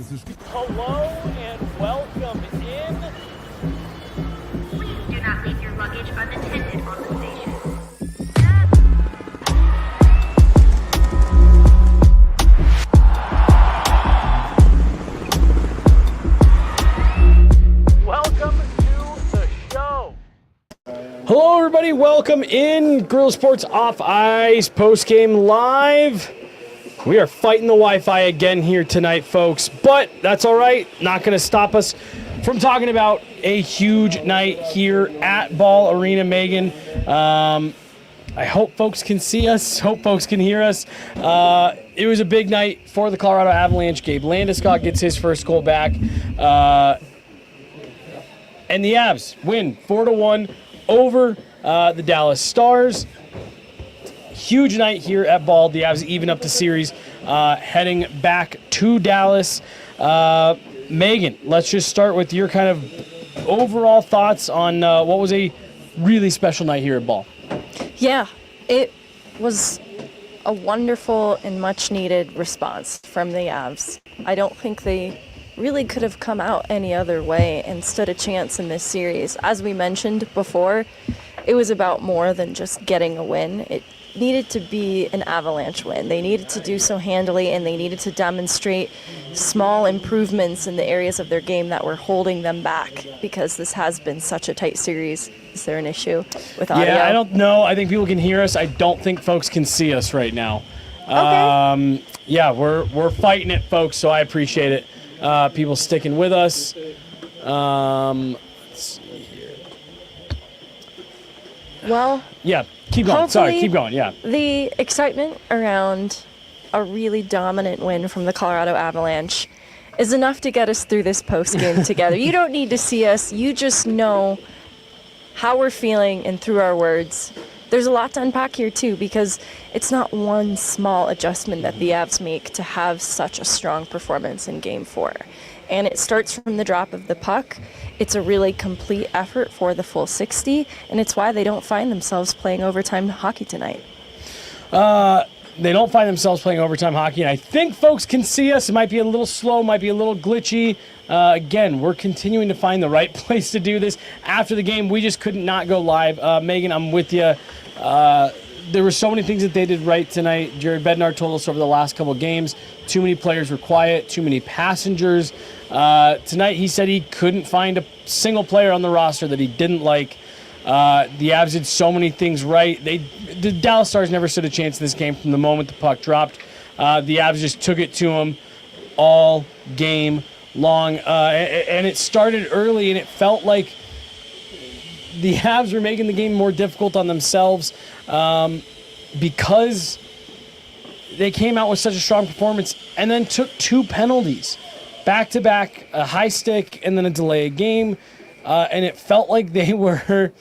Hello and welcome in. Please do not leave your luggage unattended on the station. Welcome to the show. Hello everybody, welcome in. Grill Sports Off Ice Postgame Live. We are fighting the Wi-Fi again here tonight, folks, but that's all right. Not going to stop us from talking about a huge night here at Ball Arena, Meghan. I hope folks can see us, hope folks can hear us. It was a big night for the Colorado Avalanche. Gabe Landeskog gets his first goal back. And the Avs win 4-1 over the Dallas Stars. Huge night here at Ball. The Avs even up the series, heading back to Dallas. Meghan, let's just start with your kind of overall thoughts on what was a really special night here at Ball. Yeah, it was a wonderful and much-needed response from the Avs. I don't think they really could have come out any other way and stood a chance in this series. As we mentioned before, it was about more than just getting a win. It needed to be an Avalanche win. They needed to do so handily, and they needed to demonstrate small improvements in the areas of their game that were holding them back, because this has been such a tight series. Is there an issue with audio? Yeah, I don't know. I think people can hear us. I don't think folks can see us right now. Okay. Yeah, we're fighting it, folks, so I appreciate it. People sticking with us. Let's see here. Well, yeah, keep going. Sorry, keep going. Yeah. The excitement around a really dominant win from the Colorado Avalanche is enough to get us through this post-game together. You don't need to see us. You just know how we're feeling, and through our words. There's a lot to unpack here, too, because it's not one small adjustment that the Avs make to have such a strong performance in Game 4. And it starts from the drop of the puck. It's a really complete effort for the full 60, and it's why they don't find themselves playing overtime hockey tonight. They don't find themselves playing overtime hockey, and I think folks can see us. It might be a little slow, might be a little glitchy. Again, we're continuing to find the right place to do this. After the game, we just could not go live. Meghan, I'm with you. There were so many things that they did right tonight. Jared Bednar told us over the last couple of games, too many players were quiet, too many passengers. Tonight, he said he couldn't find a single player on the roster that he didn't like. The Avs did so many things right. The Dallas Stars never stood a chance in this game from the moment the puck dropped. The Avs just took it to them all game long. And it started early, and it felt like the Avs were making the game more difficult on themselves because they came out with such a strong performance and then took two penalties. Back-to-back, a high stick, and then a delay game. And it felt like they were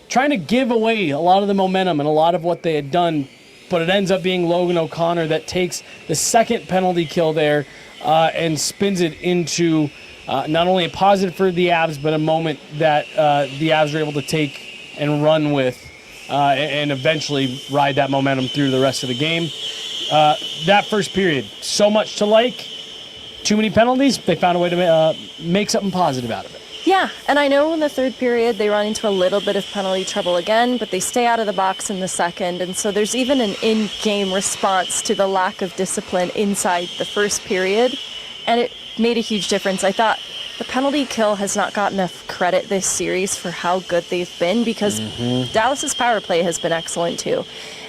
trying to give away a lot of the momentum and a lot of what they had done, but it ends up being Logan O'Connor that takes the second penalty kill there and spins it into not only a positive for the Avs, but a moment that the Avs were able to take and run with and eventually ride that momentum through the rest of the game. That first period, so much to like. Too many penalties. They found a way to make something positive out of it. Yeah, and I know in the third period they run into a little bit of penalty trouble again, but they stay out of the box in the second, and so there's even an in-game response to the lack of discipline inside the first period, and it made a huge difference. I thought the penalty kill has not got enough credit this series for how good they've been, because Dallas's power play has been excellent too.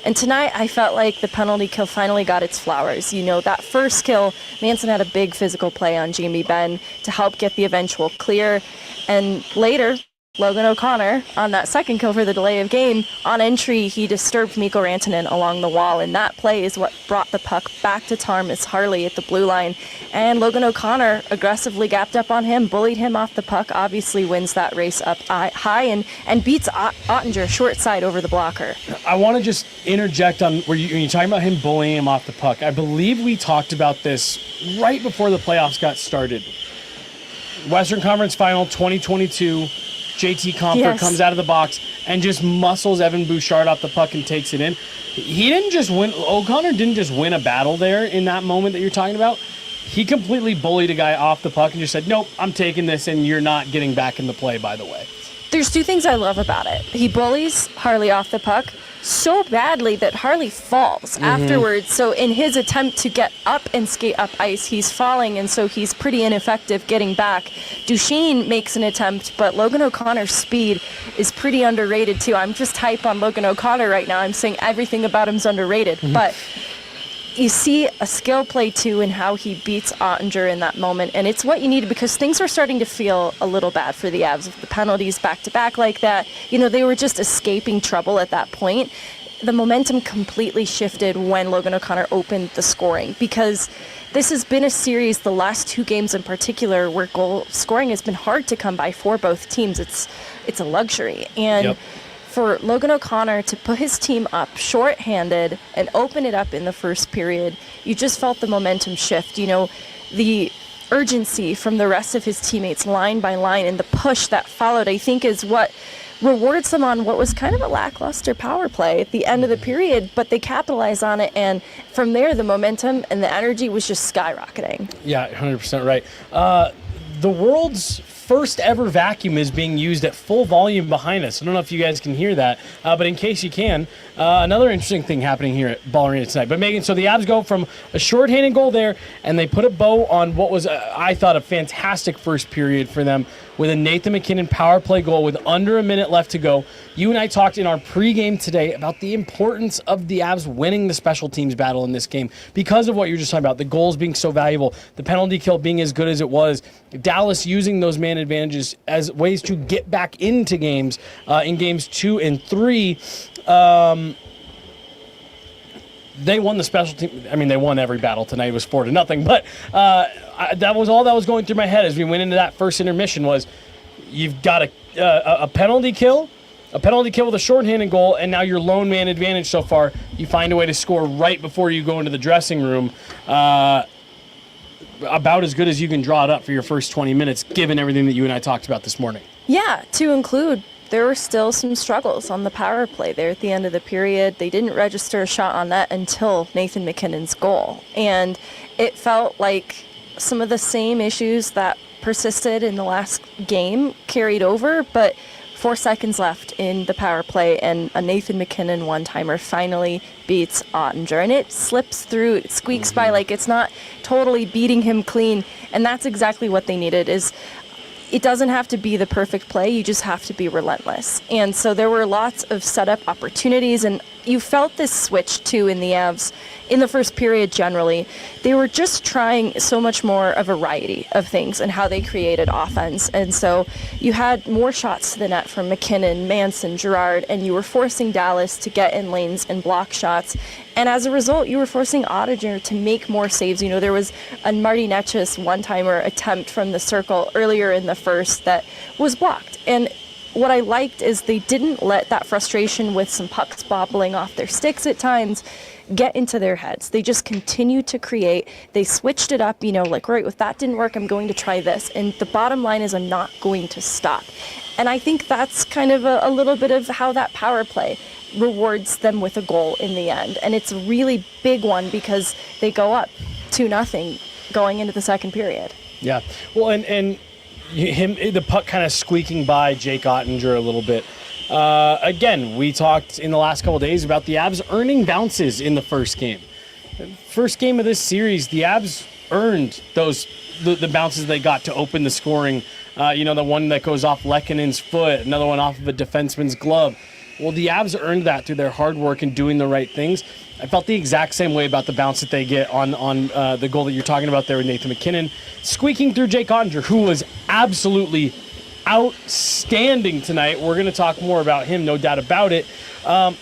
And tonight, I felt like the penalty kill finally got its flowers. You know, that first kill, Manson had a big physical play on Jamie Benn to help get the eventual clear. And later, Logan O'Connor, on that second kill for the delay of game, on entry, he disturbed Mikko Rantanen along the wall. And that play is what brought the puck back to Tarmas Harley at the blue line. And Logan O'Connor aggressively gapped up on him, bullied him off the puck, obviously wins that race up high and beats Ottinger short side over the blocker. I want to just interject on when you're talking about him bullying him off the puck. I believe we talked about this right before the playoffs got started. Western Conference Final 2022. JT Compher comes out of the box and just muscles Evan Bouchard off the puck and takes it in. He didn't just win. O'Connor didn't just win a battle there in that moment that you're talking about. he completely bullied a guy off the puck and just said, nope, I'm taking this, and you're not getting back in the play, by the way. There's two things I love about it. He bullies Harley off the puck so badly that Harley falls afterwards. So in his attempt to get up and skate up ice, he's falling, and so he's pretty ineffective getting back. Duchesne makes an attempt, but Logan O'Connor's speed is pretty underrated too. I'm just hype on Logan O'Connor right now. I'm saying everything about him's underrated, but you see a skill play too in how he beats Ottinger in that moment, and it's what you needed because things were starting to feel a little bad for the Avs with the penalties back to back like that. You know, they were just escaping trouble at that point. The momentum completely shifted when Logan O'Connor opened the scoring, because this has been a series, the last two games in particular, where goal scoring has been hard to come by for both teams. It's a luxury, and for Logan O'Connor to put his team up shorthanded and open it up in the first period, you just felt the momentum shift. You know, the urgency from the rest of his teammates line by line, and the push that followed, I think, is what rewards them on what was kind of a lackluster power play at the end of the period, but they capitalized on it, and from there the momentum and the energy was just skyrocketing. Yeah, 100% right. The world's first ever vacuum is being used at full volume behind us. I don't know if you guys can hear that, but in case you can, another interesting thing happening here at Ball Arena tonight. But Meghan, so the Avs go from a shorthanded goal there, and they put a bow on what was, I thought, a fantastic first period for them with a Nathan MacKinnon power play goal with under a minute left to go. You and I talked in our pregame today about the importance of the Avs winning the special teams battle in this game because of what you're just talking about, the goals being so valuable, the penalty kill being as good as it was, Dallas using those man advantages as ways to get back into games in games 2 and 3. They won the special team. I mean, they won every battle tonight. It was 4-0. But that was all that was going through my head as we went into that first intermission was you've got a penalty kill, with a shorthanded goal, and now your lone man advantage so far. You find a way to score right before you go into the dressing room. About as good as you can draw it up for your first 20 minutes, given everything that you and I talked about this morning. Yeah, to include, there were still some struggles on the power play there at the end of the period. They didn't register a shot on net until Nathan MacKinnon's goal. And it felt like some of the same issues that persisted in the last game carried over, but 4 seconds left in the power play, and a Nathan MacKinnon one-timer finally beats Ottinger. And it slips through, it squeaks by, like it's not totally beating him clean. And that's exactly what they needed, is it doesn't have to be the perfect play, you just have to be relentless. And so there were lots of setup opportunities, and you felt this switch too in the Avs in the first period generally. They were just trying so much more a variety of things and how they created offense. And so you had more shots to the net from MacKinnon, Manson, Girard, and you were forcing Dallas to get in lanes and block shots. And as a result, you were forcing Ottinger to make more saves. You know, there was a Marty Netchus one-timer attempt from the circle earlier in the first that was blocked. And what I liked is they didn't let that frustration with some pucks bobbling off their sticks at times get into their heads. They just continued to create. They switched it up, you know, like, right, if that didn't work, I'm going to try this. And the bottom line is I'm not going to stop. And I think that's kind of a little bit of how that power play rewards them with a goal in the end. And it's a really big one because they go up 2-0 going into the second period. Yeah. Well, and the puck kind of squeaking by Jake Ottinger a little bit. Again, we talked in the last couple of days about the Avs earning bounces in the first game. First game of this series, the Avs earned the bounces they got to open the scoring. The one that goes off Lekkonen's foot, another one off of a defenseman's glove. Well, the Avs earned that through their hard work and doing the right things. I felt the exact same way about the bounce that they get on the goal that you're talking about there with Nathan MacKinnon, squeaking through Jake Ottinger, who was absolutely outstanding tonight. We're going to talk more about him, no doubt about it. But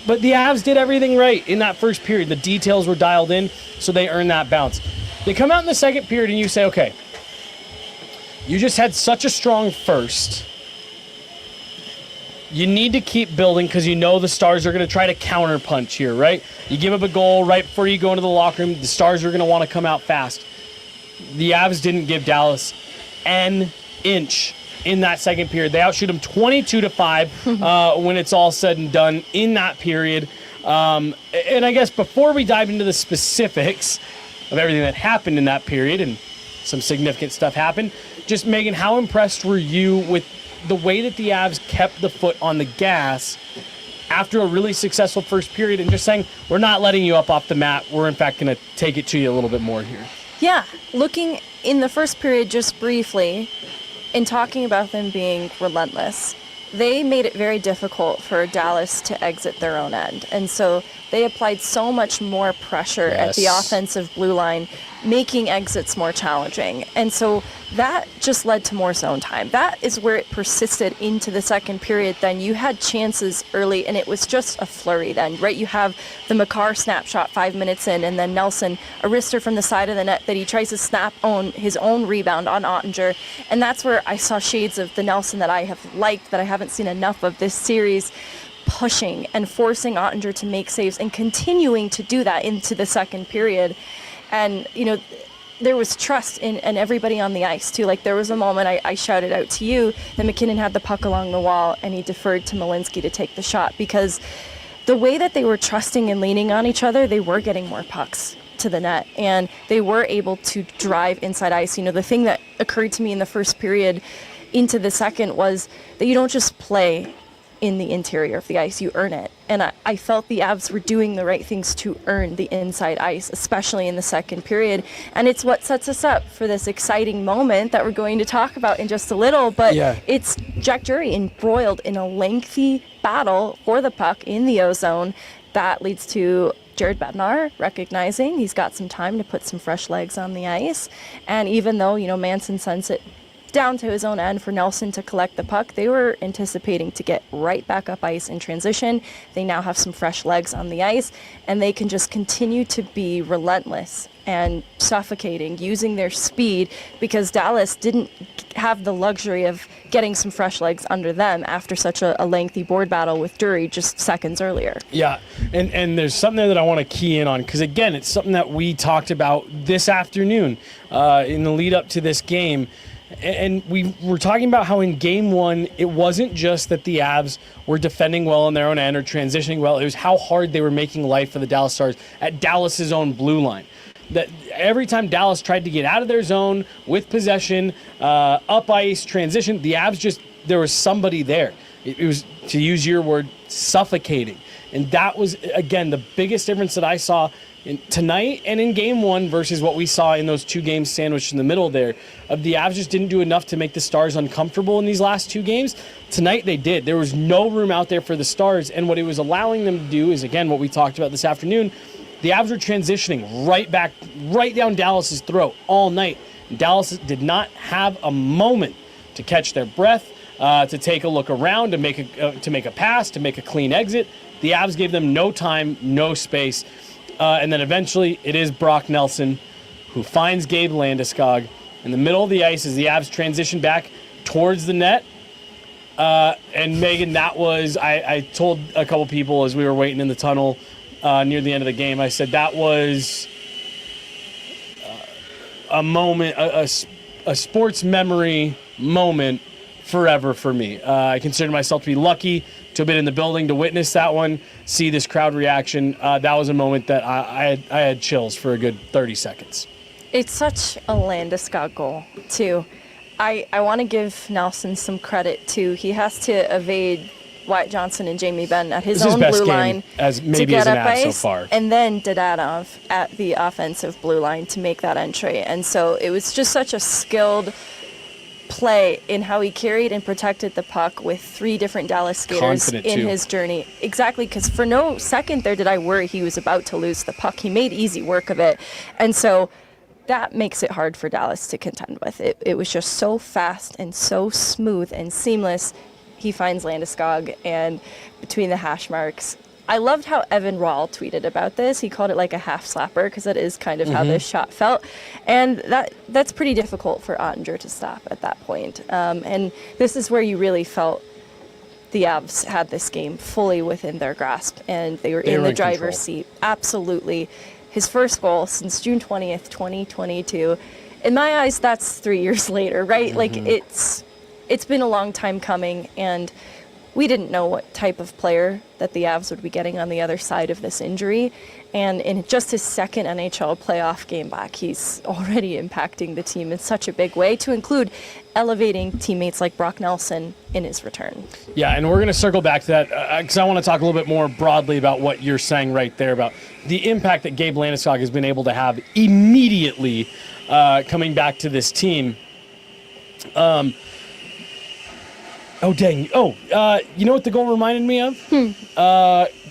the Avs did everything right in that first period. The details were dialed in, so they earned that bounce. They come out in the second period and you say, okay, you just had such a strong first. You need to keep building because you know the Stars are going to try to counterpunch here, right? You give up a goal right before you go into the locker room. The Stars are going to want to come out fast. The Avs didn't give Dallas an inch in that second period. They outshoot them 22-5 when it's all said and done in that period. And I guess before we dive into the specifics, of everything that happened in that period, and some significant stuff happened. Just, Meghan, how impressed were you with the way that the Avs kept the foot on the gas after a really successful first period and just saying, we're not letting you up off the mat. We're, in fact, going to take it to you a little bit more here? Yeah, looking in the first period just briefly and talking about them being relentless, they made it very difficult for Dallas to exit their own end. And so they applied so much more pressure at the offensive blue line, making exits more challenging. And so that just led to more zone time. That is where it persisted into the second period. Then you had chances early, and it was just a flurry then, right? You have the Makar snapshot 5 minutes in, and then Nelson, a wrister from the side of the net that he tries to snap on his own rebound on Ottinger. And that's where I saw shades of the Nelson that I have liked, that I haven't seen enough of this series, pushing and forcing Ottinger to make saves and continuing to do that into the second period. And, you know, there was trust in everybody on the ice, too. Like, there was a moment I shouted out to you that McKinnon had the puck along the wall and he deferred to Malinsky to take the shot, because the way that they were trusting and leaning on each other, they were getting more pucks to the net and they were able to drive inside ice. You know, the thing that occurred to me in the first period into the second was that you don't just play in the interior of the ice, you earn it. And I felt the Avs were doing the right things to earn the inside ice, especially in the second period. And it's what sets us up for this exciting moment that we're going to talk about in just a little. But it's Jack Drury embroiled in a lengthy battle for the puck in the O-zone. That leads to Jared Bednar recognizing he's got some time to put some fresh legs on the ice. And even though, you know, Manson sends it down to his own end for Nelson to collect the puck, they were anticipating to get right back up ice in transition. They now have some fresh legs on the ice, and they can just continue to be relentless and suffocating, using their speed, because Dallas didn't have the luxury of getting some fresh legs under them after such a lengthy board battle with Drury just seconds earlier. Yeah, and there's something there that I want to key in on, because, again, it's something that we talked about this afternoon in the lead up to this game. And we were talking about how in game one, it wasn't just that the Avs were defending well on their own end or transitioning well. It was how hard they were making life for the Dallas Stars at Dallas's own blue line. That every time Dallas tried to get out of their zone with possession, up ice, transition, the Avs just, there was somebody there. It was, to use your word, suffocating. And that was, again, the biggest difference that I saw tonight and in game one versus what we saw in those two games sandwiched in the middle there. Of the Avs just didn't do enough to make the Stars uncomfortable in these last two games. Tonight they did. There was no room out there for the Stars, and what it was allowing them to do is, again, what we talked about this afternoon. The Avs were transitioning right down Dallas's throat all night. Dallas did not have a moment to catch their breath, to take a look around, to make a pass, to make a clean exit. The Avs gave them no time, no space. And then eventually it is Brock Nelson who finds Gabe Landeskog in the middle of the ice as the Avs transition back towards the net. And Meghan, that was, I told a couple people as we were waiting in the tunnel near the end of the game, I said that was a moment, a sports memory moment forever for me. I consider myself to be lucky to have been in the building to witness that one, see this crowd reaction. That was a moment that I had chills for a good 30 seconds. It's such a Landeskog goal, too. I want to give Nelson some credit, too. He has to evade Wyatt Johnson and Jamie Benn at his own blue line as maybe to get as an up Av ice, so far. and then Dadonov at the offensive blue line to make that entry. And so it was just such a skilled play in how he carried and protected the puck with three different Dallas skaters in his journey. Exactly, because for no second there did I worry he was about to lose the puck. He made easy work of it. And so that makes it hard for Dallas to contend with. It was just so fast and so smooth and seamless. He finds Landeskog, and between the hash marks, I loved how Evan Rawl tweeted about this. He called it like a half slapper, because that is kind of how this shot felt. And that's pretty difficult for Ottinger to stop at that point. And this is where you really felt the Avs had this game fully within their grasp, and they were in the driver's seat. Absolutely. His first goal since June 20th, 2022. In my eyes, that's 3 years later, right? Like, it's been a long time coming, and we didn't know what type of player that the Avs would be getting on the other side of this injury. And in just his second NHL playoff game back, he's already impacting the team in such a big way, to include elevating teammates like Brock Nelson in his return. Yeah, and we're going to circle back to that because I want to talk a little bit more broadly about what you're saying right there about the impact that Gabe Landeskog has been able to have immediately coming back to this team. You know what the goal reminded me of?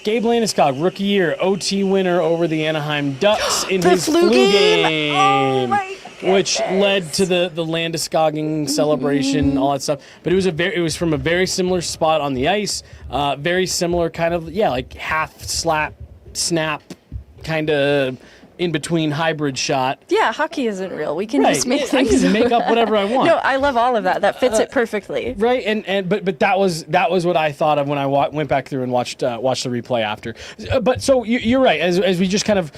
Gabe Landeskog, rookie year, OT winner over the Anaheim Ducks in his flu game. Oh my which led to the Landeskogging celebration, all that stuff. But it was from a very similar spot on the ice, very similar kind of like half slap, snap, kind of in between hybrid shot. Yeah, hockey isn't real. We can just make things. I can make up whatever I want. No, I love all of that. That fits it perfectly. Right, but that was what I thought of when I went back through and watched the replay after. But so you're right. As we just kind of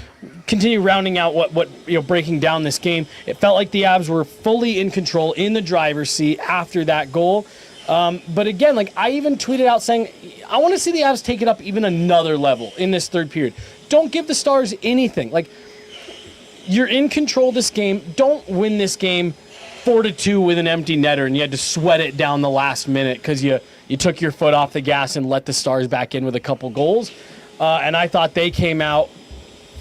continue rounding out what breaking down this game, it felt like the Avs were fully in control, in the driver's seat after that goal. But again, like I even tweeted out saying, I want to see the Avs take it up even another level in this third period. Don't give the Stars anything. Like, you're in control of this game. Don't win this game 4-2 with an empty netter and you had to sweat it down the last minute because you took your foot off the gas and let the Stars back in with a couple goals. And I thought they came out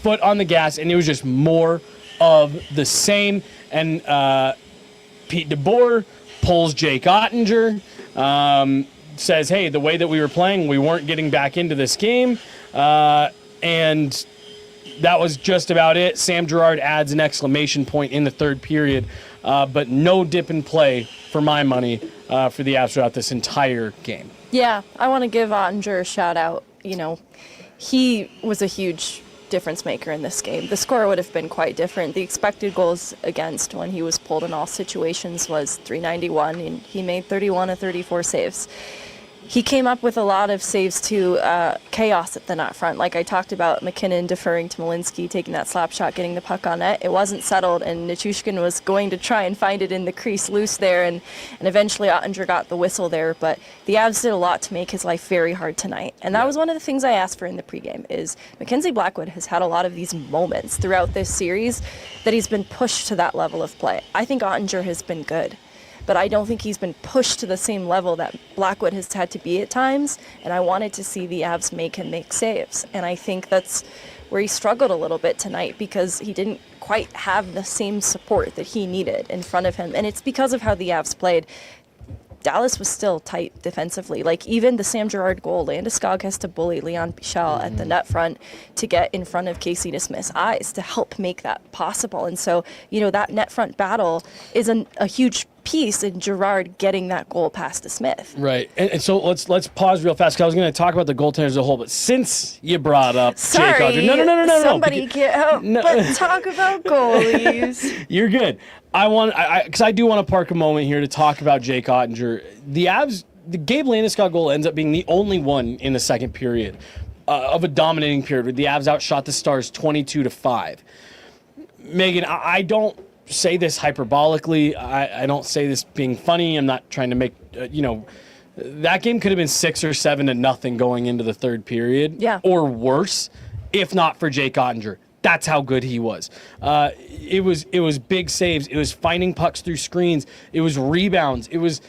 foot on the gas and it was just more of the same. And Pete DeBoer pulls Jake Ottinger, says, hey, the way that we were playing, we weren't getting back into this game. And that was just about it. Sam Girard adds an exclamation point in the third period, but no dip in play for my money for the Avs throughout this entire game. Yeah, I want to give Ottinger a shout out. He was a huge difference maker in this game. The score would have been quite different. The expected goals against when he was pulled in all situations was .391, and he made 31 of 34 saves. He came up with a lot of saves to chaos at the net front. Like I talked about, McKinnon deferring to Malinsky, taking that slap shot, getting the puck on net. It wasn't settled, and Nichushkin was going to try and find it in the crease loose there, and eventually Ottinger got the whistle there. But the Avs did a lot to make his life very hard tonight. And that was one of the things I asked for in the pregame, is Mackenzie Blackwood has had a lot of these moments throughout this series that he's been pushed to that level of play. I think Ottinger has been good, but I don't think he's been pushed to the same level that Blackwood has had to be at times, and I wanted to see the Avs make him make saves. And I think that's where he struggled a little bit tonight, because he didn't quite have the same support that he needed in front of him. And it's because of how the Avs played. Dallas was still tight defensively. Like, even the Sam Girard goal, Landeskog has to bully Leon Bichel at the net front to get in front of Casey DeSmith's eyes to help make that possible. And so, that net front battle is a huge piece in Girard getting that goal past DeSmith. Right. And so let's pause real fast, because I was going to talk about the goaltenders as a whole, but since you brought up Jake Ottinger. No. Somebody can't help but talk about goalies. You're good. Because I do want to park a moment here to talk about Jake Ottinger. The Avs, the Gabe Landeskog goal ends up being the only one in the second period of a dominating period where the Avs outshot the Stars 22-5. Meghan, I don't say this hyperbolically. I don't say this being funny. I'm not trying to make, that game could have been 6 or 7-0 going into the third period. Yeah. Or worse, if not for Jake Ottinger. That's how good he was. It was big saves. It was finding pucks through screens. It was rebounds. It was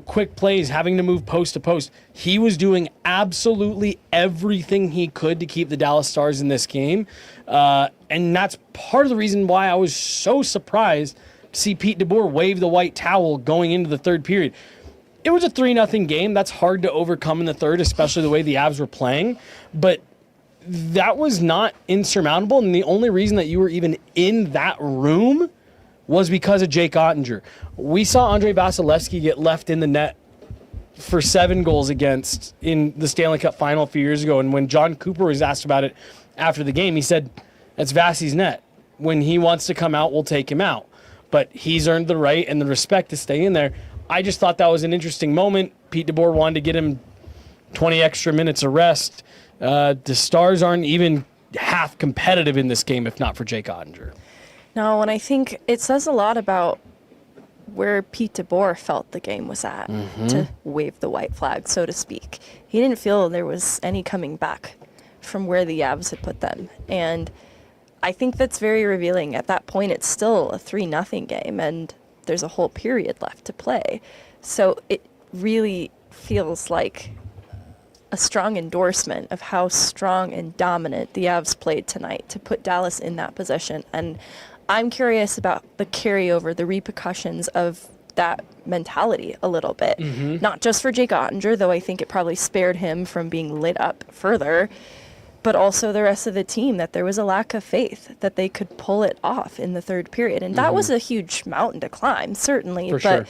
quick plays, having to move post to post. He was doing absolutely everything he could to keep the Dallas Stars in this game, and that's part of the reason why I was so surprised to see Pete DeBoer wave the white towel going into the third period. It was a 3-0 game. That's hard to overcome in the third, especially the way the Avs were playing, but that was not insurmountable, and the only reason that you were even in that room was because of Jake Ottinger. We saw Andrei Vasilevsky get left in the net for 7 goals against in the Stanley Cup final a few years ago, and when John Cooper was asked about it after the game, he said, that's Vasi's net. When he wants to come out, we'll take him out. But he's earned the right and the respect to stay in there. I just thought that was an interesting moment. Pete DeBoer wanted to get him 20 extra minutes of rest. The Stars aren't even half competitive in this game if not for Jake Ottinger. No, and I think it says a lot about where Pete DeBoer felt the game was at, to wave the white flag, so to speak. He didn't feel there was any coming back from where the Avs had put them. And I think that's very revealing. At that point, it's still a 3-0 game, and there's a whole period left to play. So it really feels like a strong endorsement of how strong and dominant the Avs played tonight to put Dallas in that position. And I'm curious about the carryover, the repercussions of that mentality a little bit. Not just for Jake Ottinger, though I think it probably spared him from being lit up further, but also the rest of the team, that there was a lack of faith that they could pull it off in the third period. And that was a huge mountain to climb, certainly. For but sure.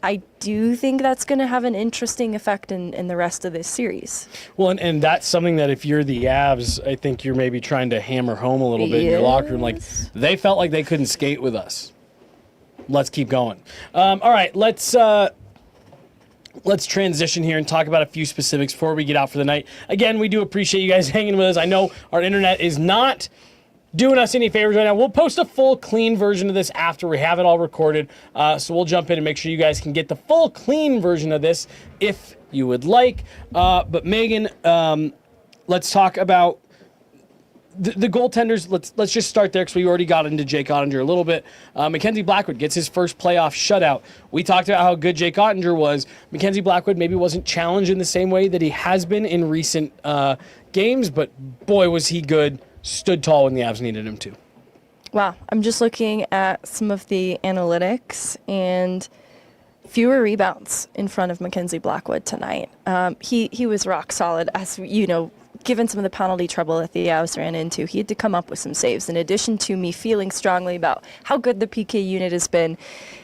I do think that's going to have an interesting effect in the rest of this series. Well, and that's something that if you're the Avs, I think you're maybe trying to hammer home a little bit in your locker room. Like, they felt like they couldn't skate with us. Let's keep going. All right, let's transition here and talk about a few specifics before we get out for the night. Again, we do appreciate you guys hanging with us. I know our internet is not doing us any favors right now. We'll post a full, clean version of this after we have it all recorded. So we'll jump in and make sure you guys can get the full, clean version of this if you would like. But Megan, let's talk about the goaltenders. Let's just start there because we already got into Jake Ottinger a little bit. Mackenzie Blackwood gets his first playoff shutout. We talked about how good Jake Ottinger was. Mackenzie Blackwood maybe wasn't challenged in the same way that he has been in recent games, but boy, was he good. Stood tall when the Avs needed him to. Wow. I'm just looking at some of the analytics, and fewer rebounds in front of Mackenzie Blackwood tonight. He was rock solid, as you know, given some of the penalty trouble that the Avs ran into. He had to come up with some saves. In addition to me feeling strongly about how good the PK unit has been,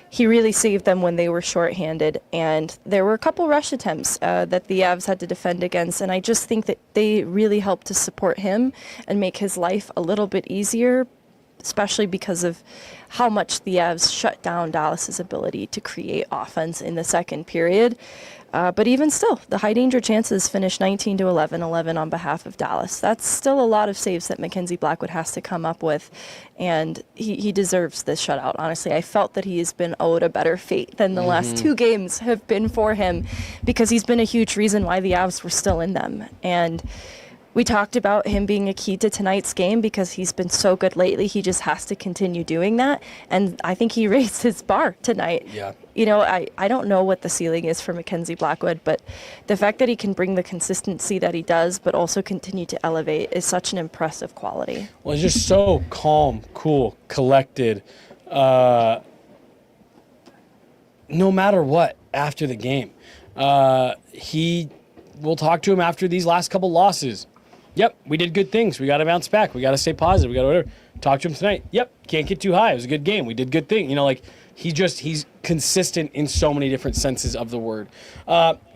he really saved them when they were shorthanded. And there were a couple rush attempts that the Avs had to defend against. And I just think that they really helped to support him and make his life a little bit easier, especially because of how much the Avs shut down Dallas's ability to create offense in the second period. But even still, the high danger chances finished 19-11, 11 on behalf of Dallas. That's still a lot of saves that Mackenzie Blackwood has to come up with, and he deserves this shutout. Honestly, I felt that he has been owed a better fate than the last two games have been for him, because he's been a huge reason why the Avs were still in them. And we talked about him being a key to tonight's game because he's been so good lately. He just has to continue doing that. And I think he raised his bar tonight. Yeah. You know, I don't know what the ceiling is for Mackenzie Blackwood, but the fact that he can bring the consistency that he does, but also continue to elevate, is such an impressive quality. Well, he's just so calm, cool, collected, no matter what after the game. We'll talk to him after these last couple losses. Yep, we did good things. We got to bounce back. We got to stay positive. We got to whatever. Talk to him tonight. Yep, can't get too high. It was a good game. We did good thing. You know, like he's consistent in so many different senses of the word.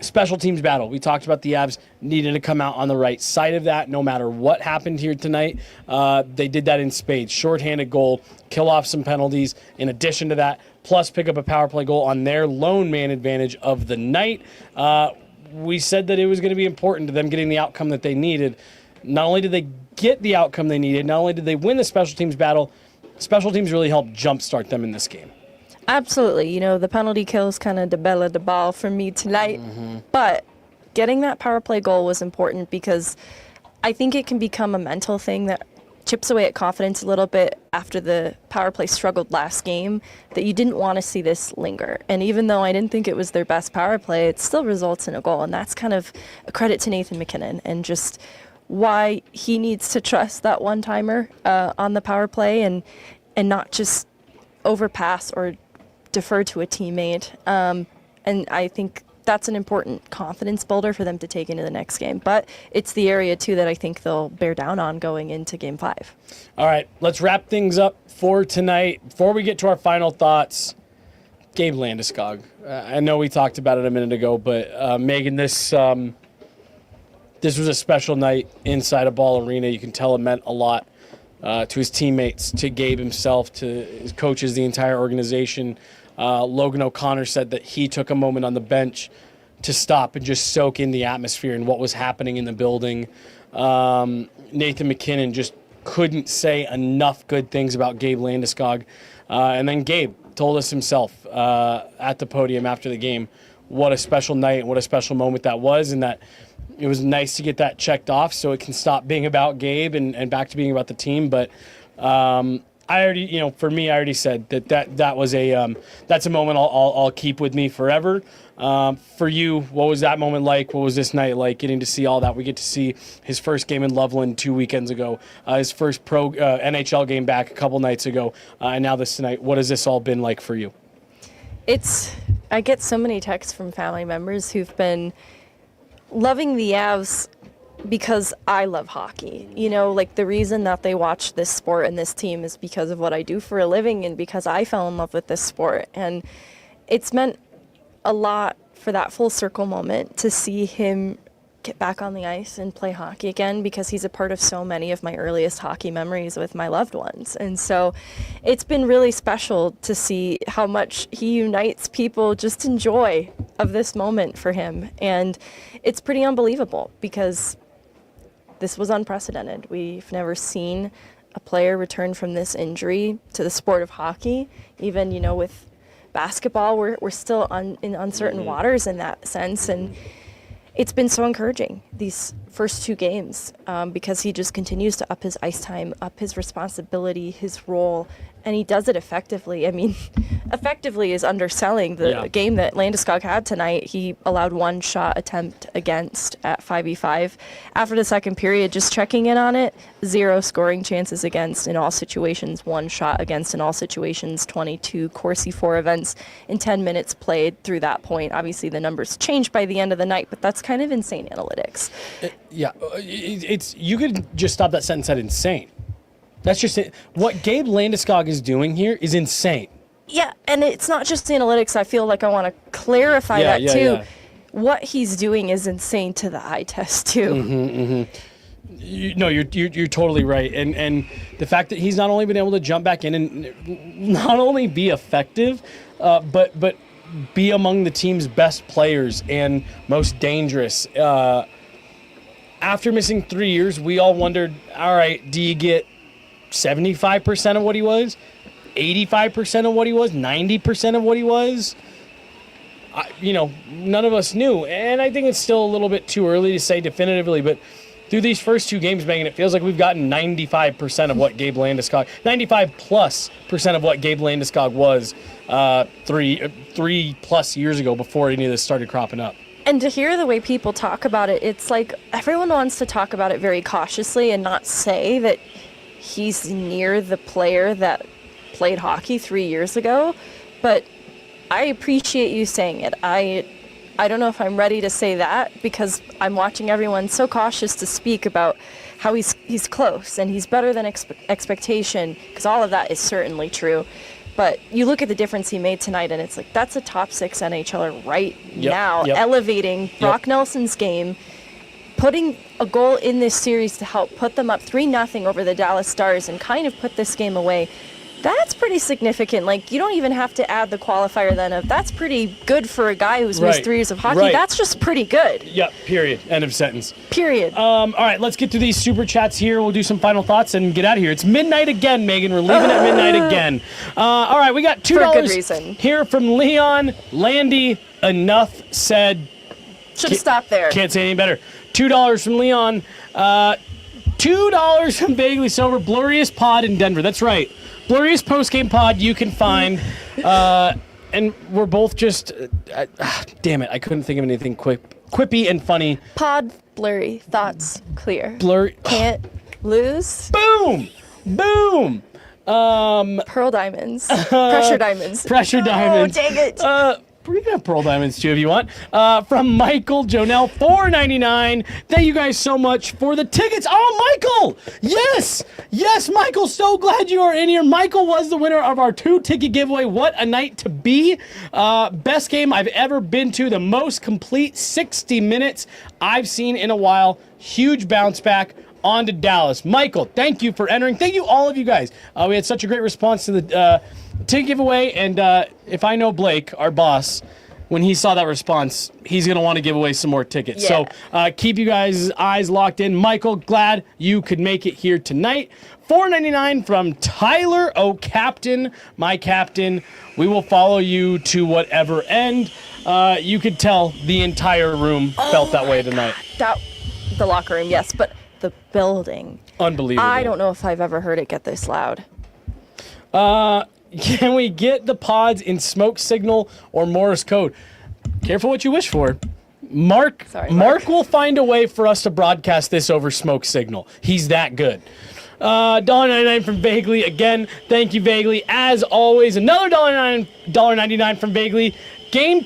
Special teams battle. We talked about the Avs needing to come out on the right side of that no matter what happened here tonight. They did that in spades. Shorthanded goal, kill off some penalties. In addition to that, plus pick up a power play goal on their lone man advantage of the night. We said that it was going to be important to them getting the outcome that they needed. Not only did they get the outcome they needed, not only did they win the special teams battle, special teams really helped jumpstart them in this game. Absolutely. You know, the penalty kills kind of debella the ball for me tonight. But getting that power play goal was important because I think it can become a mental thing that chips away at confidence a little bit after the power play struggled last game, that you didn't want to see this linger. And even though I didn't think it was their best power play, it still results in a goal. And that's kind of a credit to Nathan MacKinnon and just why he needs to trust that one-timer on the power play and not just overpass or defer to a teammate. And I think that's an important confidence builder for them to take into the next game. But it's the area, too, that I think they'll bear down on going into Game 5. All right, let's wrap things up for tonight. Before we get to our final thoughts, Gabe Landeskog. I know we talked about it a minute ago, but Megan, this was a special night inside a Ball Arena. You can tell it meant a lot to his teammates, to Gabe himself, to his coaches, the entire organization. Logan O'Connor said that he took a moment on the bench to stop and just soak in the atmosphere and what was happening in the building. Nathan MacKinnon just couldn't say enough good things about Gabe Landeskog. And then Gabe told us himself at the podium after the game what a special night and what a special moment that was, and that it was nice to get that checked off so it can stop being about Gabe and back to being about the team. But I already, for me, I already said that was that's a moment I'll keep with me forever. For you, what was that moment like? What was this night like? Getting to see all that. We get to see his first game in Loveland 2 weekends ago, his first pro NHL game back a couple nights ago, and now this tonight. What has this all been like for you? I get so many texts from family members who've been loving the Avs because I love hockey. The reason that they watch this sport and this team is because of what I do for a living and because I fell in love with this sport. And it's meant a lot for that full circle moment to see him get back on the ice and play hockey again, because he's a part of so many of my earliest hockey memories with my loved ones. And so it's been really special to see how much he unites people just in joy of this moment for him. And it's pretty unbelievable because this was unprecedented. We've never seen a player return from this injury to the sport of hockey. Even, with basketball, we're still in uncertain waters in that sense. And it's been so encouraging these first 2 games because he just continues to up his ice time, up his responsibility, his role, and he does it effectively. I mean, effectively is underselling the game that Landeskog had tonight. He allowed 1 shot attempt against at 5v5. After the second period, just checking in on it, 0 scoring chances against in all situations, 1 shot against in all situations, 22 Corsi 4 events in 10 minutes played through that point. Obviously, the numbers changed by the end of the night, but that's kind of insane analytics. It's you could just stop that sentence at insane. That's just it. What Gabe Landeskog is doing here is insane. Yeah, and it's not just analytics. I feel like I want to clarify that too. Yeah. What he's doing is insane to the eye test too. You're totally right. And the fact that he's not only been able to jump back in and not only be effective, but be among the team's best players and most dangerous. After missing 3 years, we all wondered, all right, do you get 75% of what he was, 85% of what he was, 90% of what he was? None of us knew. And I think it's still a little bit too early to say definitively, but through these first 2 games, Megan, it feels like we've gotten 95% of what Gabe Landeskog, 95+% of what Gabe Landeskog was 3+ years ago before any of this started cropping up. And to hear the way people talk about it, it's like everyone wants to talk about it very cautiously and not say that he's near the player that played hockey 3 years ago. But I appreciate you saying it. I don't know if I'm ready to say that because I'm watching everyone so cautious to speak about how he's close and he's better than expectation, because all of that is certainly true. But you look at the difference he made tonight, and it's like, that's a top 6 NHLer right now, elevating Brock Nelson's game, putting a goal in this series to help put them up 3-0 over the Dallas Stars and kind of put this game away. That's pretty significant. Like, you don't even have to add the qualifier then of that's pretty good for a guy who's missed 3 years of hockey. Right. That's just pretty good. Yep, period. End of sentence. Period. All right, let's get to these super chats here. We'll do some final thoughts and get out of here. It's midnight again, Megan. We're leaving at midnight again. All right, we got $2 for a good reason here from Leon Landy. Enough said. Should have stopped there. Can't say any better. $2 from Leon. $2 from Vaguely Sober. Blurriest pod in Denver. That's right. Blurriest postgame pod you can find. And we're both just, damn it, I couldn't think of anything quippy and funny. Pod, blurry, thoughts, clear. Blurry. Can't lose. Boom! Boom! Pearl diamonds. Pressure diamonds. Pressure diamonds. Oh, dang it. We can have pearl diamonds too if you want. From Michael Jonell, $4.99. Thank you guys so much for the tickets. Oh, Michael! Yes! Yes, Michael, so glad you are in here. Michael was the winner of our 2-ticket giveaway. What a night to be. Best game I've ever been to. The most complete 60 minutes I've seen in a while. Huge bounce back. On to Dallas. Michael, thank you for entering. Thank you, all of you guys. We had such a great response to the ticket giveaway, and if I know Blake, our boss, when he saw that response, he's going to want to give away some more tickets. Yeah. So keep you guys' eyes locked in. Michael, glad you could make it here tonight. $4.99 from Tyler O'Captain, my captain. We will follow you to whatever end. You could tell the entire room felt that way tonight. the locker room, yes, but the building. Unbelievable. I don't know if I've ever heard it get this loud. Can we get the pods in smoke signal or Morse code? Careful what you wish for. Mark will find a way for us to broadcast this over smoke signal. He's that good. $1.99 from Vaguely. Again, thank you, Vaguely. As always, another $1.99 from Vaguely. Game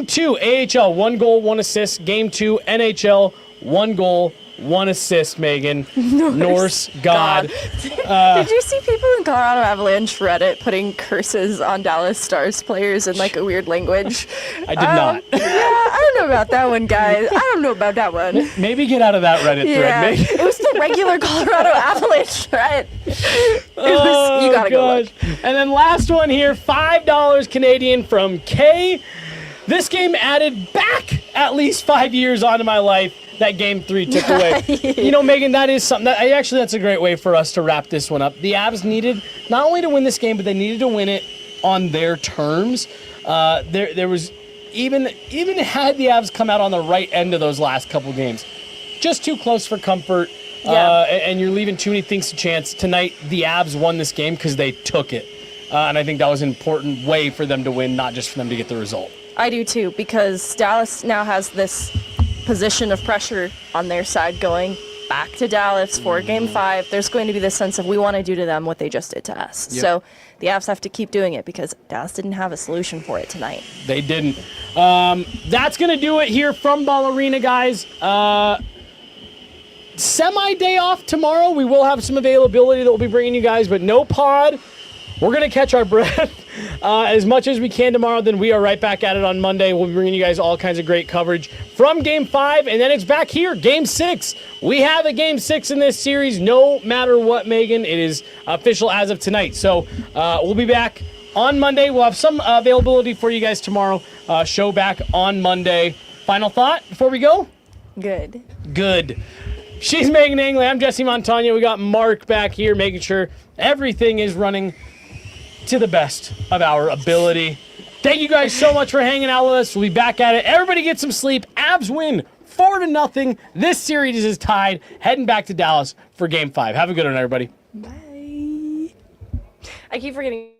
2, AHL, 1 goal, 1 assist. Game 2, NHL, 1 goal, 1 assist, Megan. Norse God. Did you see people in Colorado Avalanche Reddit putting curses on Dallas Stars players in like a weird language? I did not. Yeah, I don't know about that one, guys. I don't know about that one. Maybe get out of that Reddit thread, Megan. It was the regular Colorado Avalanche thread. You gotta go look. And then last one here, $5 Canadian from Kay. This game added back at least 5 years onto my life that Game 3 took away. You know, Megan, that is something that's a great way for us to wrap this one up. The Avs needed not only to win this game, but they needed to win it on their terms. There was even had the Avs come out on the right end of those last couple games, just too close for comfort. And you're leaving too many things to chance. Tonight, the Avs won this game because they took it. And I think that was an important way for them to win, not just for them to get the result. I do too, because Dallas now has this position of pressure on their side going back to Dallas for Game 5. There's going to be this sense of we want to do to them what they just did to us. Yep. So the Avs have to keep doing it because Dallas didn't have a solution for it tonight. They didn't. That's going to do it here from Ball Arena, guys. Semi-day off tomorrow. We will have some availability that we'll be bringing you guys, but no pod. We're going to catch our breath as much as we can tomorrow. Then we are right back at it on Monday. We'll be bringing you guys all kinds of great coverage from Game 5, and then it's back here, Game 6. We have a Game 6 in this series, no matter what, Megan. It is official as of tonight. So we'll be back on Monday. We'll have some availability for you guys tomorrow. Show back on Monday. Final thought before we go? Good. She's Megan Angley. I'm Jesse Montano. We got Mark back here making sure everything is running to the best of our ability. Thank you guys so much for hanging out with us. We'll be back at it. Everybody get some sleep. Avs win 4-0. This series is tied. Heading back to Dallas for Game 5. Have a good one, everybody. Bye. I keep forgetting.